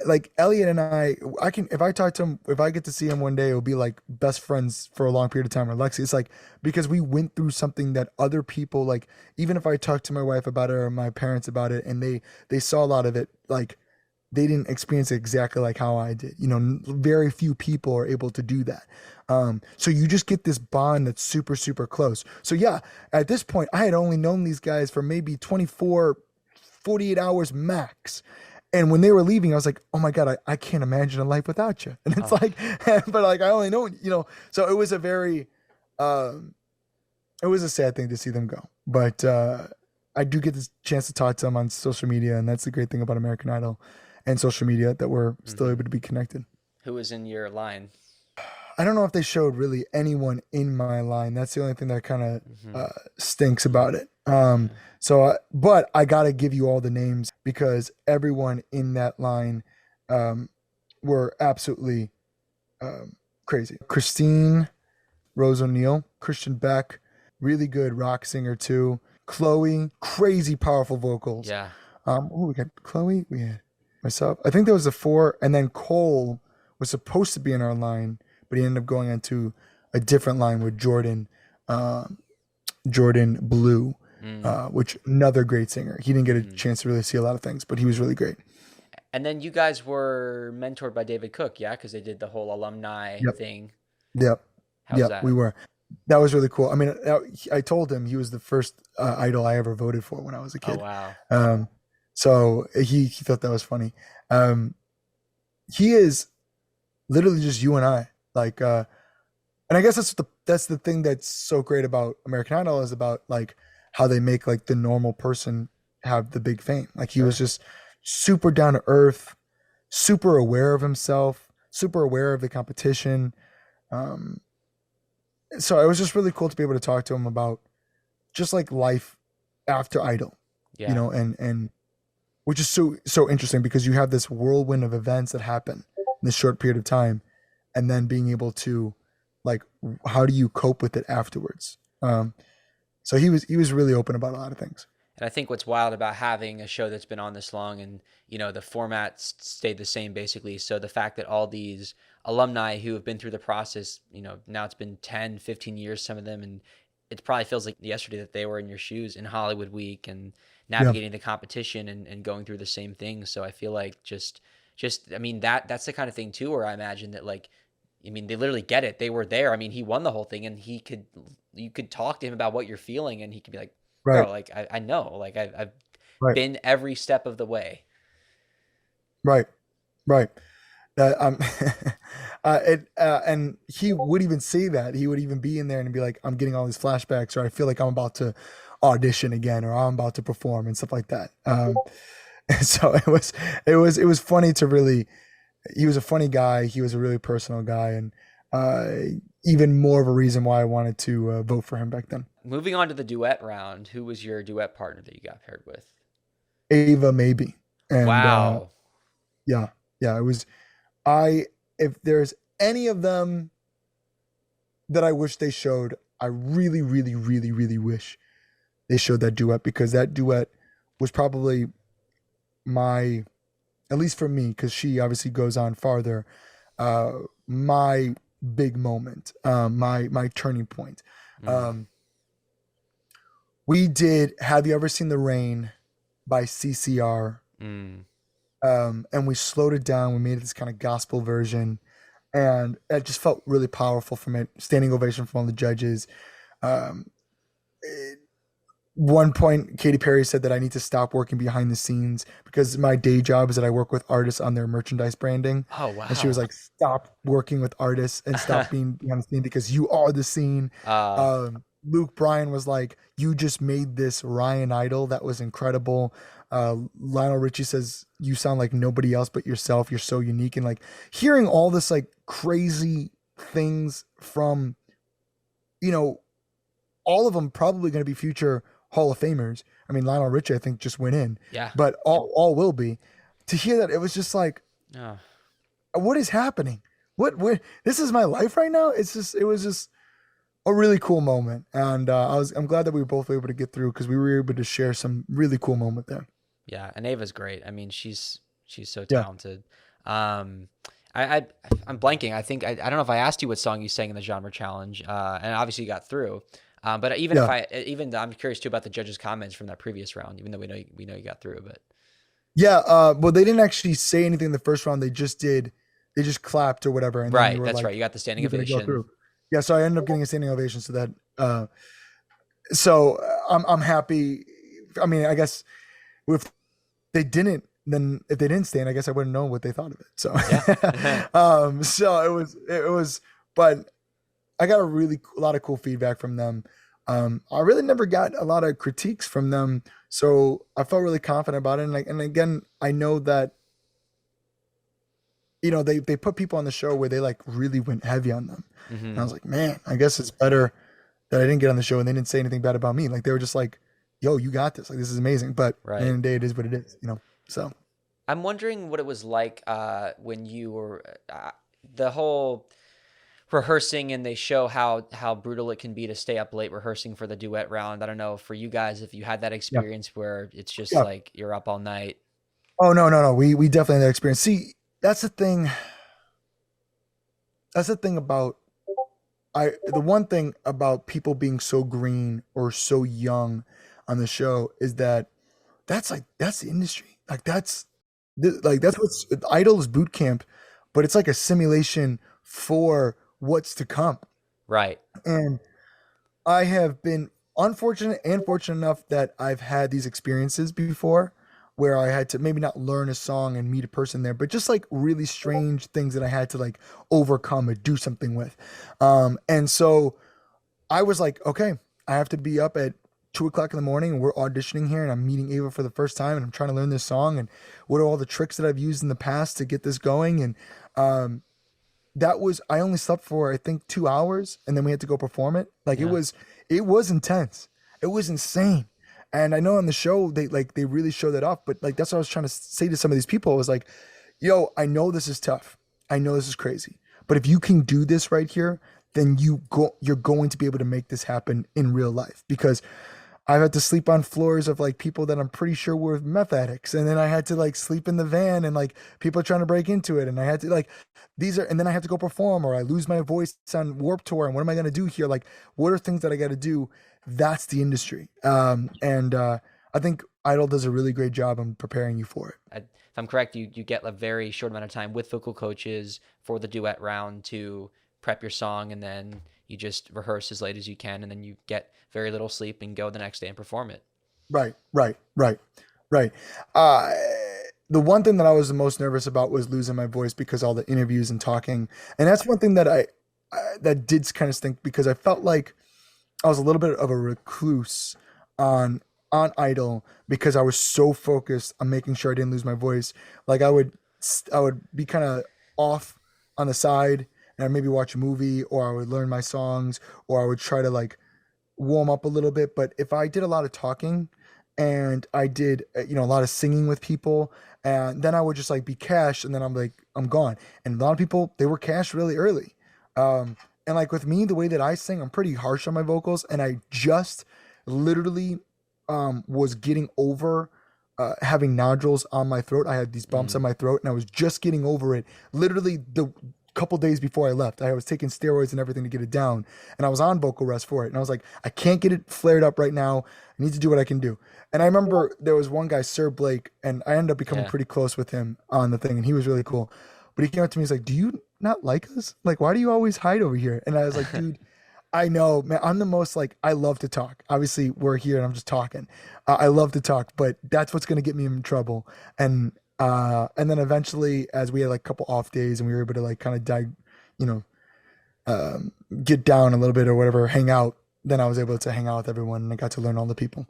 like Elliot and I can if I talk to him, if I get to see him one day, it'll be like best friends for a long period of time. Or Lexi, it's like because we went through something that other people like. Even if I talk to my wife about it or my parents about it, and they saw a lot of it, like they didn't experience it exactly like how I did. Very few people are able to do that. So you just get this bond that's super, super close. So yeah, at this point, I had only known these guys for maybe 24, 48 hours max. And when they were leaving, I was like, oh my God, I can't imagine a life without you. And it's Oh, like, but like, I only know, so it was um, it was a sad thing to see them go. But I do get this chance to talk to them on social media. And that's the great thing about American Idol and social media that we're still hmm. able to be connected. Who was in your line? I don't know if they showed really anyone in my line. That's the only thing that kind of Hmm. stinks about it. Yeah. But I gotta give you all the names because everyone in that line um, were absolutely um, crazy. Christine Rose O'Neill, Christian Beck, really good rock singer too. Chloe, crazy powerful vocals. Yeah. We got Chloe, we had myself. I think there was the four, and then Cole was supposed to be in our line, but he ended up going into a different line with um, Jordan Blue, Mm. which another great singer. He didn't get a Hmm. chance to really see a lot of things, but he was really great. And then you guys were mentored by David Cook, yeah, because they did the whole alumni Yep, thing. yep, How's yep. We that? were. That was really cool. I mean, I told him he was the first idol I ever voted for when I was a Oh kid. wow. Um, so he thought that was funny. Um, he is literally just you and I. Like, and I guess that's the thing that's so great about American Idol is about like how they make like the normal person have the big fame. Like he was Sure. just super down to earth, super aware of himself, super aware of the competition. Um, so it was just really cool to be able to talk to him about just like life after Idol, Yeah. and which is so interesting because you have this whirlwind of events that happen in this short period of time, and then being able to like how do you cope with it afterwards? So he was really open about a lot of things. And I think what's wild about having a show that's been on this long and, the format stayed the same basically. So the fact that all these alumni who have been through the process, now it's been 10, 15 years, some of them, and it probably feels like yesterday that they were in your shoes in Hollywood Week and Yeah, navigating the competition and going through the same things. So I feel like I mean, that's the kind of thing too, where I imagine that like, I mean, they literally get it. They were there. I mean, he won the whole thing and you could talk to him about what you're feeling and he could be like, right, bro, like I know, like I've right, been every step of the way. right, right. Um, and he would even say that he would even be in there and be like, "I'm getting all these flashbacks," or "I feel like I'm about to audition again," or "I'm about to perform," and stuff like that. And so it was funny to really. He was a funny guy. He was a really personal guy, and uh, even more of a reason why I wanted to vote for him back then. Moving on to the duet round, who was your duet partner that you got paired with? Ava maybe, and Wow. yeah, yeah, it was. I if there's any of them that I wish they showed, I really, really, really, really wish they showed that duet because that duet was probably at least for me, because she obviously goes on farther, uh, my big moment, my turning point. Mm, Um, we did Have You Ever Seen the Rain by CCR, mm. and we slowed it down. We made this kind of gospel version, and it just felt really powerful from it. Standing ovation from all the judges. Um, One point, Katy Perry said that I need to stop working behind the scenes because my day job is that I work with artists on their merchandise branding. Oh And she was wow. like, stop working with artists and stop being behind the scene because you are the scene. uh, Luke Bryan was like, you just made this Ryan Idol. That was incredible. Lionel Richie says, you sound like nobody else but yourself. You're so unique. And like hearing all this like crazy things from, you know, all of them probably going to be future Hall of Famers. I mean, Lionel Richie, I think, just went in, yeah. but all will be. To hear that, it was just like, Oh, what is happening? What? This is my life right now. It was just a really cool moment, and I'm glad that we were both able to get through because we were able to share some really cool moment there. yeah. And Ava's great. I mean, she's so Yeah, talented. Um, I I'm blanking. I don't know if I asked you what song you sang in the genre challenge. And obviously you got through. But even if yeah, I even I'm curious too about the judges' comments from that previous round. Even though we know you got through, but yeah. Well, they didn't actually say anything in the first round. They just did. They just clapped or whatever, and then they right, were that's right. like, You got the standing "You're gonna go ovation. through." Yeah, so I ended up getting a standing ovation. I'm happy. I mean, I guess if they didn't, then if they didn't stand, I guess I wouldn't know what they thought of it. So, Yeah. so it was, but I got a lot of cool feedback from them. I really never got a lot of critiques from them, so I felt really confident about it. And again, I know that they put people on the show where they like really went heavy on them, and I hmm was like, man, I guess it's better that I didn't get on the show and they didn't say anything bad about me. Like they were just like, yo, you got this. Like this is amazing. But at the end Right. of the day, it is what it is. So I'm wondering what it was like when you were the whole rehearsing and they show how brutal it can be to stay up late rehearsing for the duet round. I don't know for you guys if you had that yeah, experience where it's just yeah. like you're up all night. Oh no, no, no. We definitely had that experience. See, that's the thing. That's the thing about the one thing about people being so green or so young on the show is that that's the industry. Like that's what's Idol is boot camp, but it's like a simulation for what's to come. Right. And I have been unfortunate and fortunate enough that I've had these experiences before where I had to maybe not learn a song and meet a person there, but just like really strange things that I had to like overcome or do something with. And so I was like, okay, I have to be up at 2 o'clock in the morning and we're auditioning here and I'm meeting Ava for the first time and I'm trying to learn this song and what are all the tricks that I've used in the past to get this going. And um, that was I only slept for I think 2 hours and then we had to go perform it. Like Yeah. it was intense. It was insane. And I know on the show they really show that off, but like that's what I was trying to say to some of these people. I was like, yo, I know this is tough. I know this is crazy. But if you can do this right here, then you're going to be able to make this happen in real life because I've had to sleep on floors of like people that I'm pretty sure were meth addicts. And then I had to like sleep in the van and like people are trying to break into it. And I had to like, and then I have to go perform or I lose my voice on Warp Tour. And what am I going to do here? Like, what are things that I got to do? That's the industry. And I think Idol does a really great job in preparing you for it. If I'm correct, you get a very short amount of time with vocal coaches for the duet round to prep your song, and then you just rehearse as late as you can, and then you get very little sleep and go the next day and perform it. Right, right, right, right. Uh, the one thing that I was the most nervous about was losing my voice because all the interviews and talking, and that's one thing that that did kind of stink because I felt like I was a little bit of a recluse on on Idol because I was so focused on making sure I didn't lose my voice. Like I would be kind of off on the side and I'd maybe watch a movie or I would learn my songs or I would try to like warm up a little bit. But if I did a lot of talking and I did, a lot of singing with people, and then I would just like be cash, and then I'm like, I'm gone. And a lot of people, they were cash really early. And like with me, the way that I sing, I'm pretty harsh on my vocals, and I just literally was getting over having nodules on my throat. I had these bumps on Mm. my throat, and I was just getting over it. Literally, the couple days before I left. I was taking steroids and everything to get it down, and I was on vocal rest for it. And I was like, I can't get it flared up right now. I need to do what I can do. And I remember there was one guy, Sir Blake, and I ended up becoming Yeah. pretty close with him on the thing, and he was really cool. But he came up to me, he's like, "Do you not like us? Like, why do you always hide over here?" And I was like, "Dude, I know, man. I'm the most like I love to talk. Obviously, we're here and I'm just talking. I love to talk, but that's what's gonna get me in trouble." And then eventually, as we had like a couple off days and we were able to like kind of you know, um, get down a little bit or whatever, hang out. Then I was able to hang out with everyone and I got to learn all the people.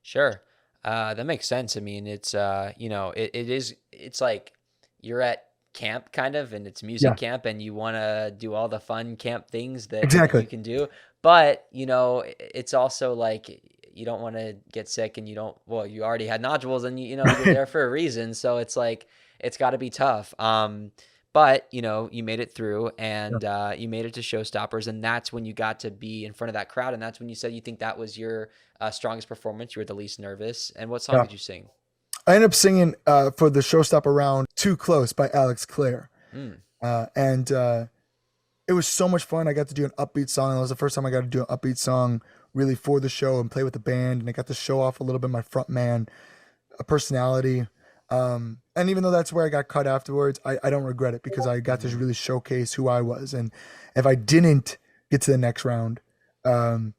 Sure. That makes sense. I mean, it's it's like you're at camp kind of, and it's music Yeah, camp, and you want to do all the fun camp things that exactly. you can do. But, it's also like you don't want to get sick, and well, you already had nodules, and you're there for a reason. So it's like it's got to be tough. But you made it through, Yeah. and you made it to Showstoppers, and that's when you got to be in front of that crowd, and that's when you said you think that was your strongest performance. You were the least nervous. And what song Yeah. did you sing? I ended up singing for the Showstopper round "Too Close" by Alex Clare, Mm, and it was so much fun. I got to do an upbeat song. It was the first time I got to do an upbeat song really for the show and play with the band, and I got to show off a little bit my front man a personality. And even though that's where I got cut afterwards, I don't regret it because I got to hmm really showcase who I was. And if I didn't get to the next round, um,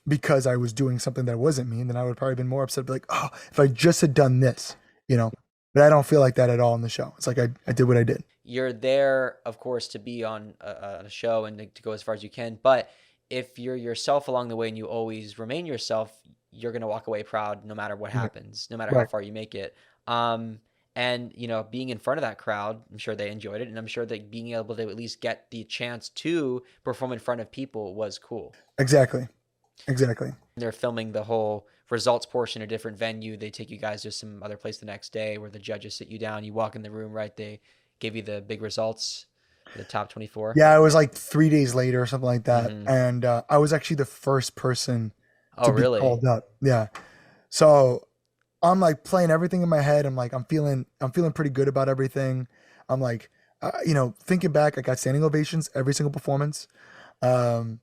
because I was doing something that wasn't me, then I would probably been more upset, be like, oh, if I just had done this, you know. But I don't feel like that at all in the show. It's like I did what I did. You're there, of course, to be on a show and to go as far as you can. But if you're yourself along the way and you always remain yourself, you're going to walk away proud no matter what Right. happens, no matter how Right. far you make it. And, being in front of that crowd, I'm sure they enjoyed it. And I'm sure that being able to at least get the chance to perform in front of people was cool. Exactly. Exactly. They're filming the whole results portion a different venue. They take you guys to some other place the next day where the judges sit you down. You walk in the room, right? They give you the big results for the top 24. Yeah, it was like 3 days later or something like that. Hmm. And I was actually the first person Oh, to be really? called up. Yeah. So I'm like playing everything in my head. I'm like, I'm feeling pretty good about everything. I'm like, thinking back, I got standing ovations every single performance. Um,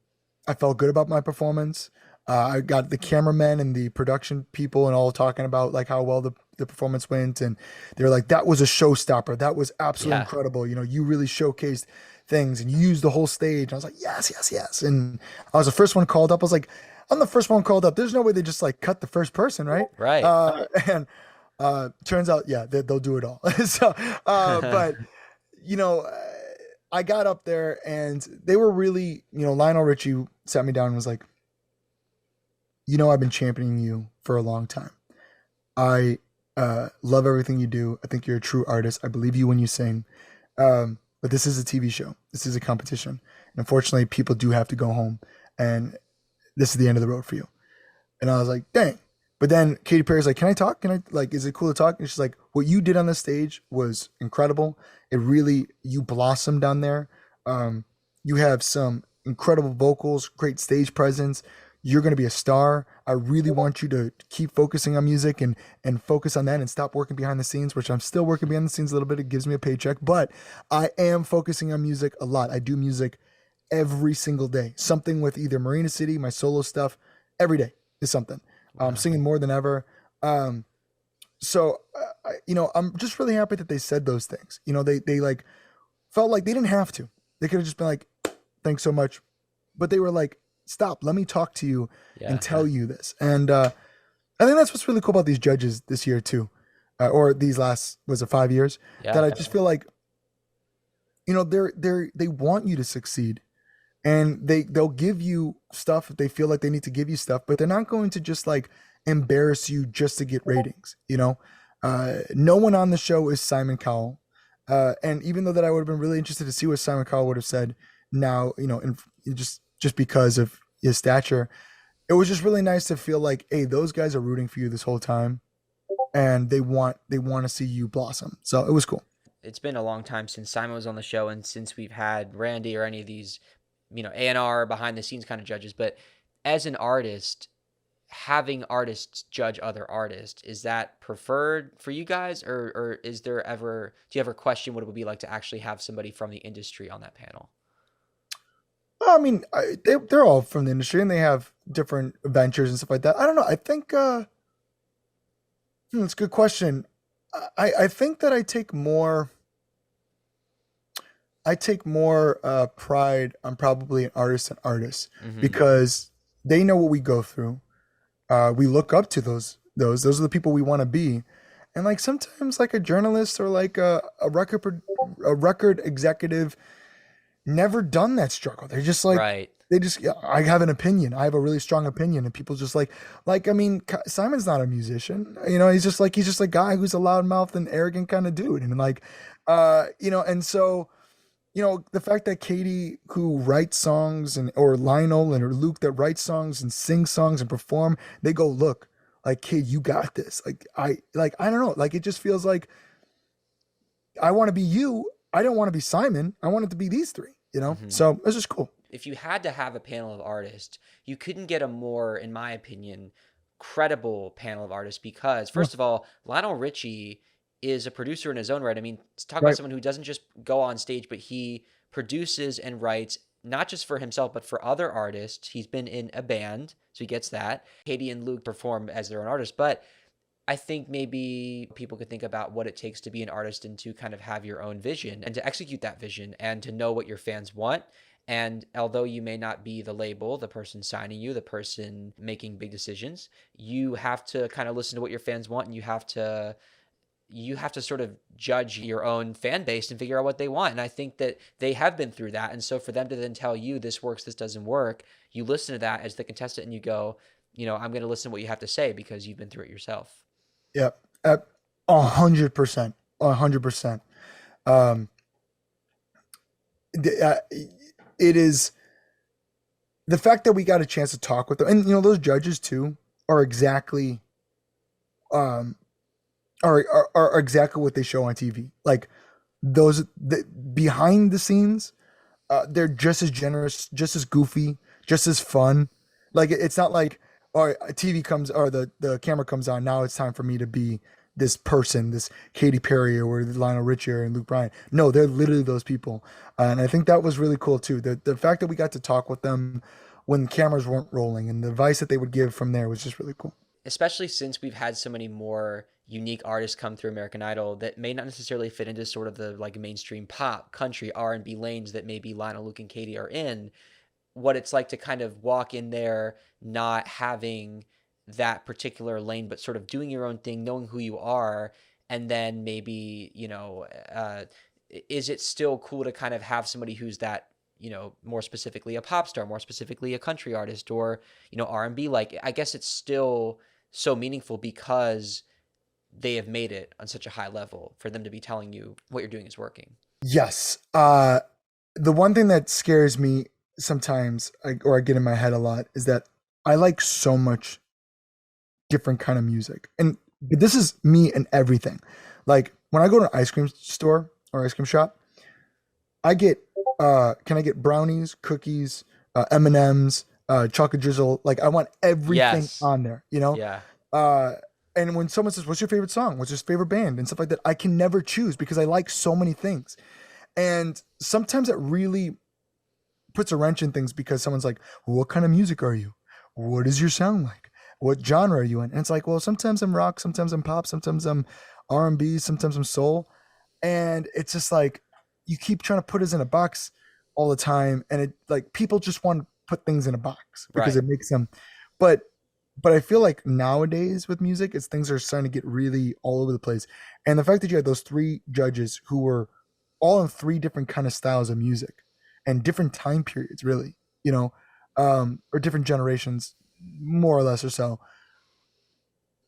I felt good about my performance. I got the cameramen and the production people and all talking about like how well the performance went, and they're like, "That was a showstopper. That was absolutely Yeah. incredible. You really showcased things and you used the whole stage." And I was like, "Yes, yes, yes." And I was the first one called up. I was like, "I'm the first one called up. There's no way they just like cut the first person, right?" Right. And turns out, yeah, they'll do it all. So, but you know, uh, I got up there and they were really, Lionel Richie sat me down and was like, I've been championing you for a long time. I love everything you do. I think you're a true artist. I believe you when you sing. But this is a TV show. This is a competition. And unfortunately, people do have to go home. And this is the end of the road for you. And I was like, dang. But then Katy Perry's like, can I talk? Can I, like, is it cool to talk? And she's like, what you did on the stage was incredible. You blossomed down there. Um, you have some incredible vocals, great stage presence. You're going to be a star. I really want you to keep focusing on music and focus on that and stop working behind the scenes, which I'm still working behind the scenes a little bit. It gives me a paycheck, but I am focusing on music a lot. I do music every single day, something with either Marina City, my solo stuff, every day is something. I'm Wow. singing more than ever. Um, I'm just really happy that they said those things. They like felt like they didn't have to. They could have just been like, "Thanks so much," but they were like, "Stop, let me talk to you and Yeah. tell you this." And I think that's what's really cool about these judges this year too, or these last was it 5 years that Yeah. I just feel like they want you to succeed and they'll give you stuff if they feel like they need to give you stuff, but they're not going to just like embarrass you just to get ratings. No one on the show is Simon Cowell, and even though that I would have been really interested to see what Simon Cowell would have said now, and just because of his stature, it was just really nice to feel like, hey, those guys are rooting for you this whole time, and they want to see you blossom. So it was cool. It's been a long time since Simon was on the show and since we've had Randy or any of these, A&R behind the scenes kind of judges. But as an artist, having artists judge other artists, is that preferred for you guys, or is there ever do you ever question what it would be like to actually have somebody from the industry on that panel? Well, I mean, they're all from the industry and they have different ventures and stuff like that. I don't know. I think it's a good question. I think that I take more pride on probably an artist than artists Hmm. because they know what we go through. We look up to those are the people we want to be, and like sometimes like a journalist or like a record executive never done that struggle. They're just like Right. they just yeah, I have an opinion. I have a really strong opinion, and people just like I mean Simon's not a musician. You know, he's just a guy who's a loudmouth and arrogant kind of dude, and like and so the fact that Katie, who writes songs, and or Lionel and or Luke that write songs and sing songs and perform, they go, look, like kid, you got this. Like I don't know, like it just feels like I want to be you. I don't want to be Simon. I want it to be these three. Hmm. So it's just cool. If you had to have a panel of artists, you couldn't get a more, in my opinion, credible panel of artists because, Yeah, first of all, Lionel Richie is a producer in his own right. I mean, let's talk about right. someone who doesn't just go on stage, but he produces and writes not just for himself, but for other artists. He's been in a band, so he gets that. Katie and Luke perform as their own artists, but I think maybe people could think about what it takes to be an artist and to kind of have your own vision and to execute that vision and to know what your fans want. And although you may not be the label, the person signing you, the person making big decisions, you have to kind of listen to what your fans want, and you have to sort of judge your own fan base and figure out what they want. And I think that they have been through that. And so for them to then tell you this works, this doesn't work, you listen to that as the contestant and you go, I'm going to listen to what you have to say because you've been through it yourself. Yeah, at 100%, 100%. Um, it is the fact that we got a chance to talk with them, and those judges too are exactly um are exactly what they show on TV. Like behind the scenes, they're just as generous, just as goofy, just as fun. Like it's not like, all right, TV comes or the camera comes on. Now it's time for me to be this person, this Katy Perry or Lionel Richie and Luke Bryan. No, they're literally those people, and I think that was really cool too. The fact that we got to talk with them when cameras weren't rolling and the advice that they would give from there was just really cool. Especially since we've had so many more unique artists come through American Idol that may not necessarily fit into sort of the like mainstream pop, country, R&B lanes that maybe Lionel, Luke, and Katie are in. What it's like to kind of walk in there not having that particular lane, but sort of doing your own thing, knowing who you are, and then maybe, is it still cool to kind of have somebody who's that, more specifically a pop star, more specifically a country artist, or, R&B? Like, I guess it's still so meaningful because they have made it on such a high level for them to be telling you what you're doing is working. Yes. The one thing that scares me sometimes, or I get in my head a lot, is that I like so much different kind of music, and but this is me and everything. Like when I go to an ice cream store or ice cream shop, I get can I get brownies, cookies, M&Ms, chocolate drizzle? Like I want everything Yes. on there, you know? Yeah. Uh and when someone says, "What's your favorite song? What's your favorite band?" and stuff like that, I can never choose because I like so many things. And sometimes it really puts a wrench in things because someone's like, well, "What kind of music are you? What is your sound like? What genre are you in?" And it's like, well, sometimes I'm rock, sometimes I'm pop, sometimes I'm R&B, sometimes I'm soul. And it's just like you keep trying to put us in a box all the time, and it like people just want to put things in a box because Right. it makes them. But but I feel like nowadays with music, it's things are starting to get really all over the place. And the fact that you had those three judges who were all in three different kind of styles of music and different time periods, really, or different generations, more or less or so,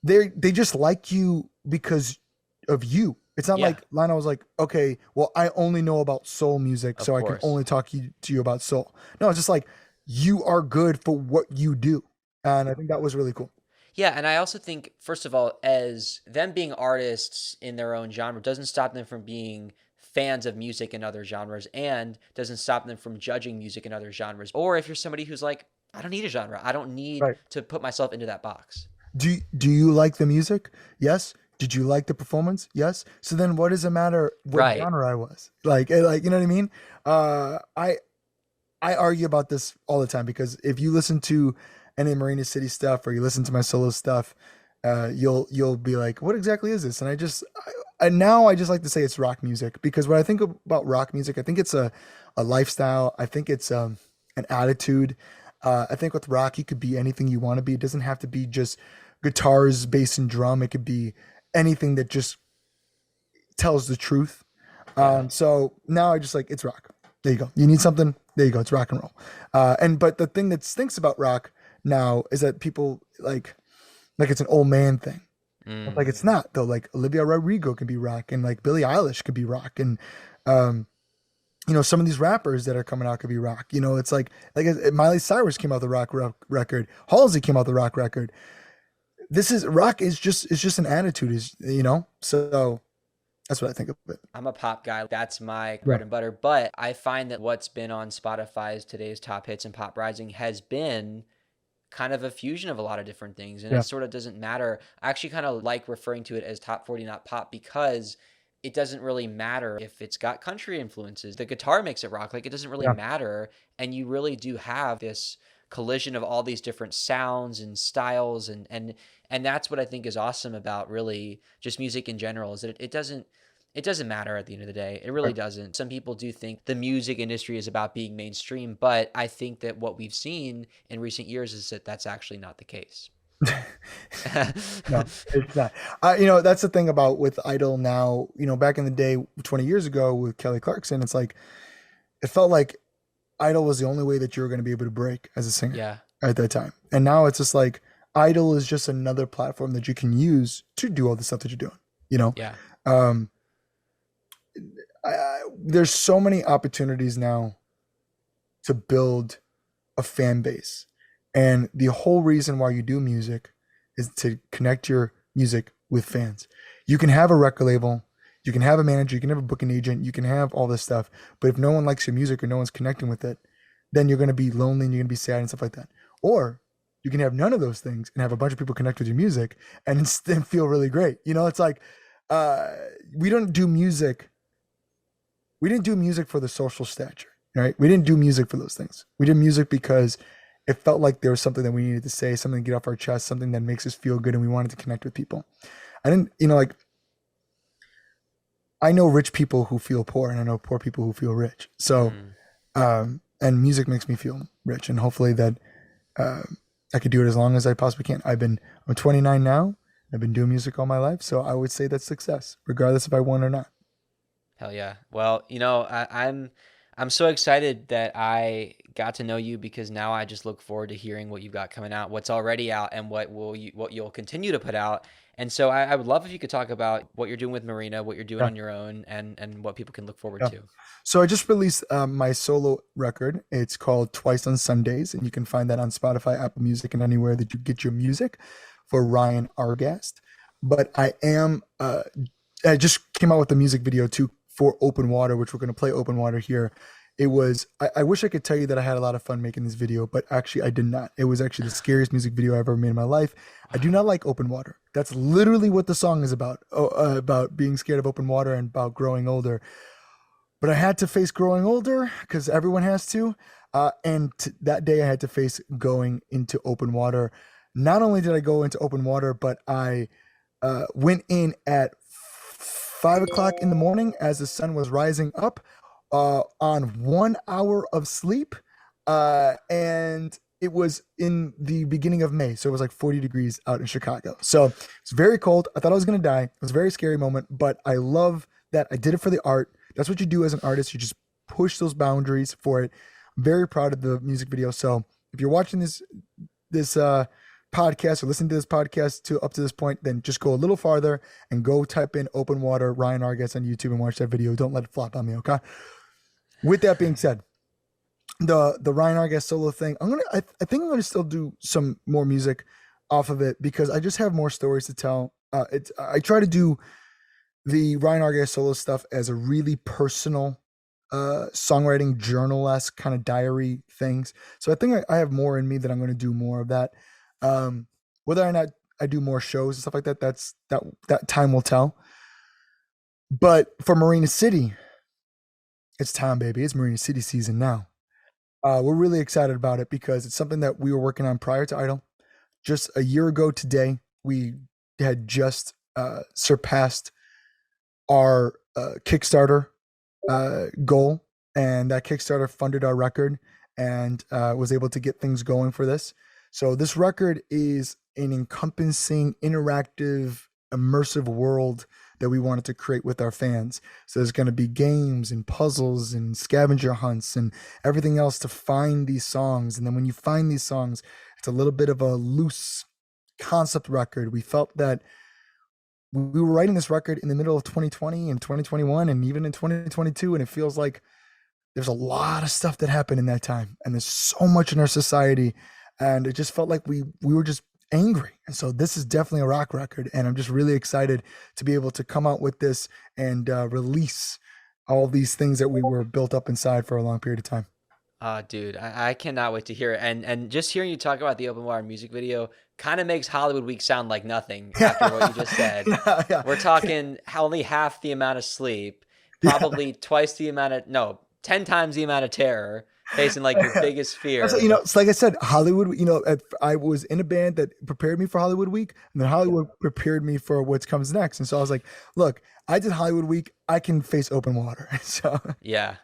they just like you because of you. It's not Yeah, like Lana was like, okay, well, I only know about soul music, of so I can course. only talk to you about soul. No, it's just like you are good for what you do, and I think that was really cool. Yeah, and I also think, first of all, as them being artists in their own genre doesn't stop them from being fans of music in other genres and doesn't stop them from judging music in other genres. Or if you're somebody who's like, I don't need a genre. I don't need Right. to put myself into that box. Do you like the music? Yes. Did you like the performance? Yes. So then what does it matter what Right. genre I was? Like you know what I mean? I argue about this all the time because if you listen to any Marina City stuff or you listen to my solo stuff, you'll be like, what exactly is this? And and now I just like to say it's rock music because when I think about rock music, I think it's a lifestyle. I think it's an attitude. I think with rock, you could be anything you want to be. It doesn't have to be just guitars, bass, and drum. It could be anything that just tells the truth. Yeah. So now I just like it's rock. There you go. You need something. There you go. It's rock and roll. And but the thing that stinks about rock now is that people like it's an old man thing. Like Mm. it's not though. Like Olivia Rodrigo can be rock, and like Billie Eilish could be rock, and um, some of these rappers that are coming out could be rock. It's like Miley Cyrus came out the record. Halsey came out the rock record. This is rock is just an attitude, So that's what I think of it. I'm a pop guy. That's my Yeah. bread and butter. But I find that what's been on Spotify's today's top hits and pop rising has been kind of a fusion of a lot of different things. And it Yeah. sort of doesn't matter. I actually kind of like referring to it as top 40, not pop, because it doesn't really matter if it's got country influences. The guitar makes it rock. Like it doesn't really Yeah. matter. And you really do have this collision of all these different sounds and styles and that's what I think is awesome about really just music in general is that it doesn't matter at the end of the day. It really Right. doesn't. Some people do think the music industry is about being mainstream, but I think that what we've seen in recent years is that that's actually not the case. No, it's not. That's the thing about with Idol now. Back in the day, 20 years ago with Kelly Clarkson, it's like it felt like Idol was the only way that you were going to be able to break as a singer Yeah. at that time. And now it's just like Idol is just another platform that you can use to do all the stuff that you're doing. Yeah. Um, there's so many opportunities now to build a fan base. And the whole reason why you do music is to connect your music with fans. You can have a record label, you can have a manager, you can have a booking agent, you can have all this stuff. But if no one likes your music or no one's connecting with it, then you're going to be lonely and you're going to be sad and stuff like that. Or you can have none of those things and have a bunch of people connect with your music and instead feel really great. It's like uh, we don't do music. We didn't do music for the social stature, right? We didn't do music for those things. We did music because it felt like there was something that we needed to say, something to get off our chest, something that makes us feel good, and we wanted to connect with people. I didn't, like I know rich people who feel poor, and I know poor people who feel rich. So, Mm. and music makes me feel rich, and hopefully that uh, I could do it as long as I possibly can. I'm 29 now. I've been doing music all my life, so I would say that's success, regardless if I won or not. Hell yeah. Well, I'm so excited that I got to know you because now I just look forward to hearing what you've got coming out, what's already out, and what you'll continue to put out. And so I would love if you could talk about what you're doing with Marina, what you're doing Yeah, on your own, and what people can look forward yeah. to. So I just released my solo record. It's called Twice on Sundays, and you can find that on Spotify, Apple Music, and anywhere that you get your music for Ryan Argast. But I just came out with a music video too for Open Water, which we're going to play Open Water here. I wish I could tell you that I had a lot of fun making this video, but actually I did not. It was actually the scariest music video I've ever made in my life. I do Wow. not like open water. That's literally what the song is about, about being scared of open water and about growing older. But I had to face growing older because everyone has to. That day I had to face going into open water. Not only did I go into open water, but I went in at 5 o'clock in the morning as the sun was rising up on 1 hour of sleep. And it was in the beginning of May. So it was like 40 degrees out in Chicago. So it's very cold. I thought I was going to die. It was a very scary moment, but I love that I did it for the art. That's what you do as an artist. You just push those boundaries for it. I'm very proud of the music video. So if you're watching this podcast or listening to this podcast to up to this point, then just go a little farther and go type in Open Water Ryan Argast on YouTube and watch that video. Don't let it flop on me, okay? With that being said, the Ryan Argast solo thing, I think I'm gonna still do some more music off of it because I just have more stories to tell. I try to do the Ryan Argast solo stuff as a really personal songwriting journal-esque kind of diary things. So I think I have more in me that I'm going to do more of that. Um, whether or not I do more shows and stuff like that, that time will tell. But for Marina City, it's time, baby. It's Marina City season now. We're really excited about it because it's something that we were working on prior to Idol. Just a year ago today, we had just surpassed our Kickstarter goal, and that Kickstarter funded our record and was able to get things going for this. So this record is an encompassing, interactive, immersive world that we wanted to create with our fans. So there's going to be games and puzzles and scavenger hunts and everything else to find these songs. And then when you find these songs, it's a little bit of a loose concept record. We felt that we were writing this record in the middle of 2020 and 2021 and even in 2022, and it feels like there's a lot of stuff that happened in that time, and there's so much in our society, and it just felt like we were just angry. And so this is definitely a rock record, and I'm just really excited to be able to come out with this and release all these things that we were built up inside for a long period of time. Dude, I cannot wait to hear it. And just hearing you talk about the Open Water music video kind of makes Hollywood Week sound like nothing after what you just said. Yeah, yeah, We're talking only half the amount of sleep, yeah. probably twice the amount of, no, 10 times the amount of terror, facing like your biggest That's fear. it's like I said, Hollywood. I was in a band that prepared me for Hollywood Week, and then Hollywood prepared me for what comes next. And so I was like, "Look, I did Hollywood Week. I can face open water." So Yeah.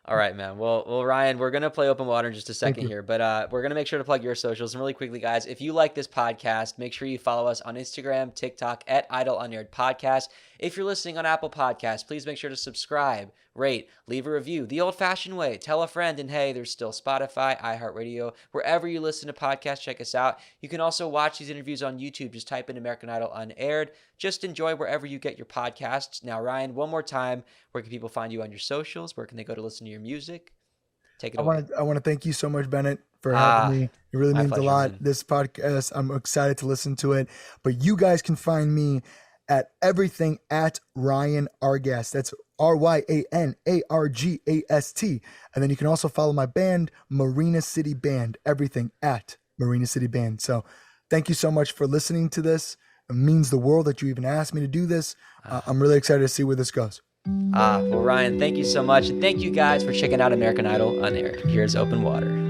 All right, man. Well, Ryan, we're gonna play open water in just a thank second you. here, but we're gonna make sure to plug your socials. And really quickly, guys, if you like this podcast, make sure you follow us on Instagram, TikTok at Idle Unaired Podcast. If you're listening on Apple Podcasts, please make sure to subscribe, rate, leave a review the old-fashioned way. Tell a friend, and hey, there's still Spotify, iHeartRadio, wherever you listen to podcasts. Check us out. You can also watch these interviews on YouTube. Just type in American Idol Unaired. Just enjoy wherever you get your podcasts. Now, Ryan, one more time, where can people find you on your socials? Where can they go to listen to your music? Take it away. I want to thank you so much, Bennett, for having Ah, me. It really my means a pleasure, lot. man. This podcast, I'm excited to listen to it. But you guys can find me at everything at Ryan Argast. That's RyanArgast. And then you can also follow my band, Marina City Band. Everything at Marina City Band. So thank you so much for listening to this. It means the world that you even asked me to do this. Ah. I'm really excited to see where this goes. Well, Ryan, thank you so much. And thank you guys for checking out American Idol Unaired. Here's Open Water.